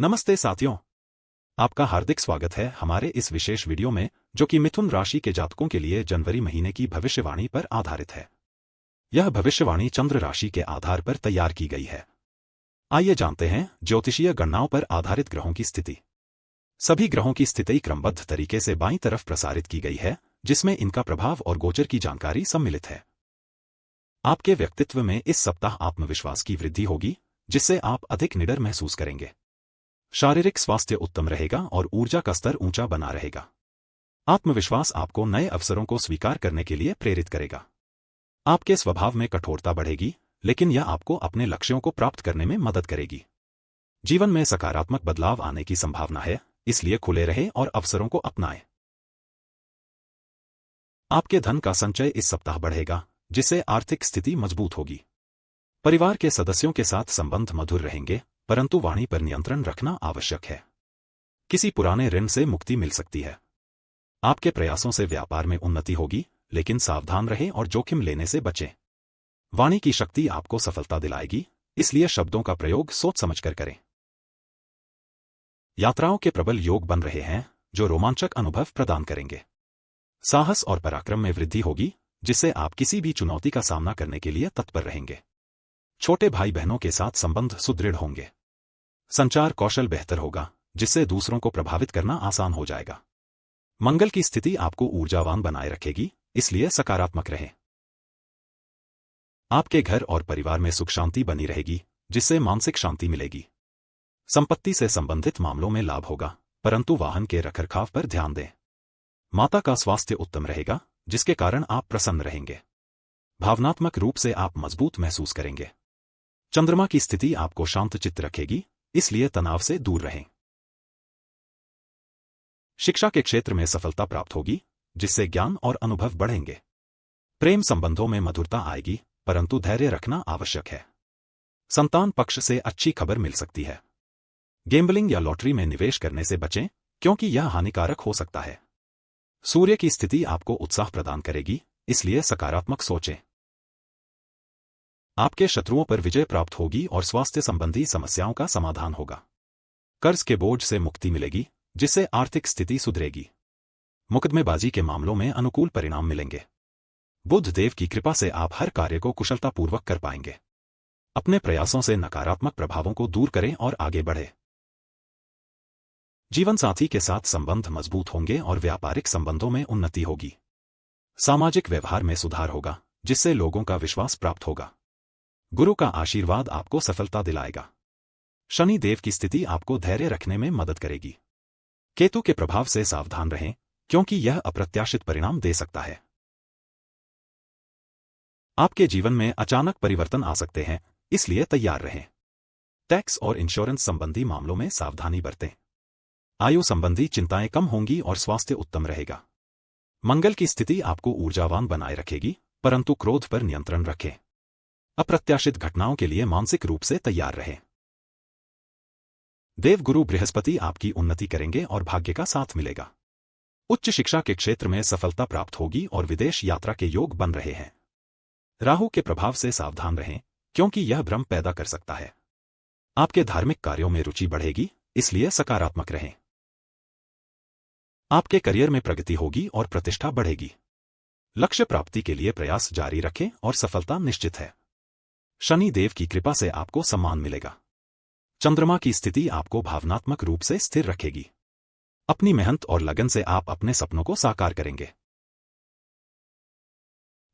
नमस्ते साथियों, आपका हार्दिक स्वागत है हमारे इस विशेष वीडियो में जो कि मिथुन राशि के जातकों के लिए जनवरी महीने की भविष्यवाणी पर आधारित है। यह भविष्यवाणी चंद्र राशि के आधार पर तैयार की गई है। आइए जानते हैं ज्योतिषीय गणनाओं पर आधारित ग्रहों की स्थिति। सभी ग्रहों की स्थिति क्रमबद्ध तरीके से बाईं तरफ प्रसारित की गई है, जिसमें इनका प्रभाव और गोचर की जानकारी सम्मिलित है। आपके व्यक्तित्व में इस सप्ताह आत्मविश्वास की वृद्धि होगी, जिससे आप अधिक निडर महसूस करेंगे। शारीरिक स्वास्थ्य उत्तम रहेगा और ऊर्जा का स्तर ऊंचा बना रहेगा। आत्मविश्वास आपको नए अवसरों को स्वीकार करने के लिए प्रेरित करेगा। आपके स्वभाव में कठोरता बढ़ेगी, लेकिन यह आपको अपने लक्ष्यों को प्राप्त करने में मदद करेगी। जीवन में सकारात्मक बदलाव आने की संभावना है, इसलिए खुले रहें और अवसरों को अपनाएं। आपके धन का संचय इस सप्ताह बढ़ेगा, जिससे आर्थिक स्थिति मजबूत होगी। परिवार के सदस्यों के साथ संबंध मधुर रहेंगे, परंतु वाणी पर नियंत्रण रखना आवश्यक है। किसी पुराने ऋण से मुक्ति मिल सकती है। आपके प्रयासों से व्यापार में उन्नति होगी, लेकिन सावधान रहें और जोखिम लेने से बचें। वाणी की शक्ति आपको सफलता दिलाएगी, इसलिए शब्दों का प्रयोग सोच समझकर करें। यात्राओं के प्रबल योग बन रहे हैं, जो रोमांचक अनुभव प्रदान करेंगे। साहस और पराक्रम में वृद्धि होगी, जिससे आप किसी भी चुनौती का सामना करने के लिए तत्पर रहेंगे। छोटे भाई बहनों के साथ संबंध सुदृढ़ होंगे। संचार कौशल बेहतर होगा, जिससे दूसरों को प्रभावित करना आसान हो जाएगा। मंगल की स्थिति आपको ऊर्जावान बनाए रखेगी, इसलिए सकारात्मक रहें। आपके घर और परिवार में सुख शांति बनी रहेगी, जिससे मानसिक शांति मिलेगी। संपत्ति से संबंधित मामलों में लाभ होगा, परंतु वाहन के रखरखाव पर ध्यान दें। माता का स्वास्थ्य उत्तम रहेगा, जिसके कारण आप प्रसन्न रहेंगे। भावनात्मक रूप से आप मजबूत महसूस करेंगे। चंद्रमा की स्थिति आपको शांत चित्त रखेगी, इसलिए तनाव से दूर रहें। शिक्षा के क्षेत्र में सफलता प्राप्त होगी, जिससे ज्ञान और अनुभव बढ़ेंगे। प्रेम संबंधों में मधुरता आएगी, परंतु धैर्य रखना आवश्यक है। संतान पक्ष से अच्छी खबर मिल सकती है। गैम्बलिंग या लॉटरी में निवेश करने से बचें, क्योंकि यह हानिकारक हो सकता है। सूर्य की स्थिति आपको उत्साह प्रदान करेगी, इसलिए सकारात्मक सोचें। आपके शत्रुओं पर विजय प्राप्त होगी और स्वास्थ्य संबंधी समस्याओं का समाधान होगा। कर्ज के बोझ से मुक्ति मिलेगी, जिससे आर्थिक स्थिति सुधरेगी। मुकदमेबाजी के मामलों में अनुकूल परिणाम मिलेंगे। बुध देव की कृपा से आप हर कार्य को कुशलतापूर्वक कर पाएंगे। अपने प्रयासों से नकारात्मक प्रभावों को दूर करें और आगे बढ़ें। जीवन साथी के साथ संबंध मजबूत होंगे और व्यापारिक संबंधों में उन्नति होगी। सामाजिक व्यवहार में सुधार होगा, जिससे लोगों का विश्वास प्राप्त होगा। गुरु का आशीर्वाद आपको सफलता दिलाएगा। शनि देव की स्थिति आपको धैर्य रखने में मदद करेगी। केतु के प्रभाव से सावधान रहें, क्योंकि यह अप्रत्याशित परिणाम दे सकता है। आपके जीवन में अचानक परिवर्तन आ सकते हैं, इसलिए तैयार रहें। टैक्स और इंश्योरेंस संबंधी मामलों में सावधानी बरतें। आयु संबंधी चिंताएं कम होंगी और स्वास्थ्य उत्तम रहेगा। मंगल की स्थिति आपको ऊर्जावान बनाए रखेगी, परंतु क्रोध पर नियंत्रण रखें। अप्रत्याशित घटनाओं के लिए मानसिक रूप से तैयार रहें। देवगुरु बृहस्पति आपकी उन्नति करेंगे और भाग्य का साथ मिलेगा। उच्च शिक्षा के क्षेत्र में सफलता प्राप्त होगी और विदेश यात्रा के योग बन रहे हैं। राहु के प्रभाव से सावधान रहें, क्योंकि यह भ्रम पैदा कर सकता है। आपके धार्मिक कार्यों में रुचि बढ़ेगी, इसलिए सकारात्मक रहें। आपके करियर में प्रगति होगी और प्रतिष्ठा बढ़ेगी। लक्ष्य प्राप्ति के लिए प्रयास जारी रखें और सफलता निश्चित है। शनि देव की कृपा से आपको सम्मान मिलेगा। चंद्रमा की स्थिति आपको भावनात्मक रूप से स्थिर रखेगी। अपनी मेहनत और लगन से आप अपने सपनों को साकार करेंगे।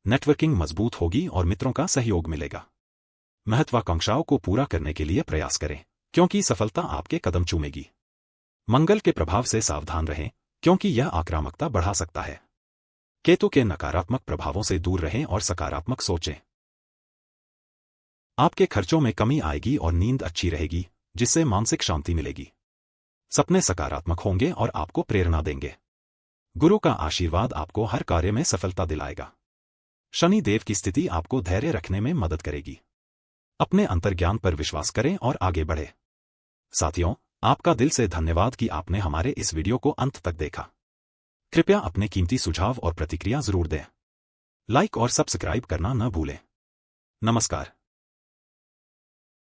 नेटवर्किंग मजबूत होगी और मित्रों का सहयोग मिलेगा। महत्वाकांक्षाओं को पूरा करने के लिए प्रयास करें, क्योंकि सफलता आपके कदम चूमेगी। मंगल के प्रभाव से सावधान रहें, क्योंकि यह आक्रामकता बढ़ा सकता है। केतु के नकारात्मक प्रभावों से दूर रहें और सकारात्मक सोचें। आपके खर्चों में कमी आएगी और नींद अच्छी रहेगी, जिससे मानसिक शांति मिलेगी। सपने सकारात्मक होंगे और आपको प्रेरणा देंगे। गुरु का आशीर्वाद आपको हर कार्य में सफलता दिलाएगा। शनि देव की स्थिति आपको धैर्य रखने में मदद करेगी। अपने अंतर्ज्ञान पर विश्वास करें और आगे बढ़ें। साथियों, आपका दिल से धन्यवाद कि आपने हमारे इस वीडियो को अंत तक देखा। कृपया अपने कीमती सुझाव और प्रतिक्रिया जरूर दें। लाइक और सब्सक्राइब करना न भूलें। नमस्कार।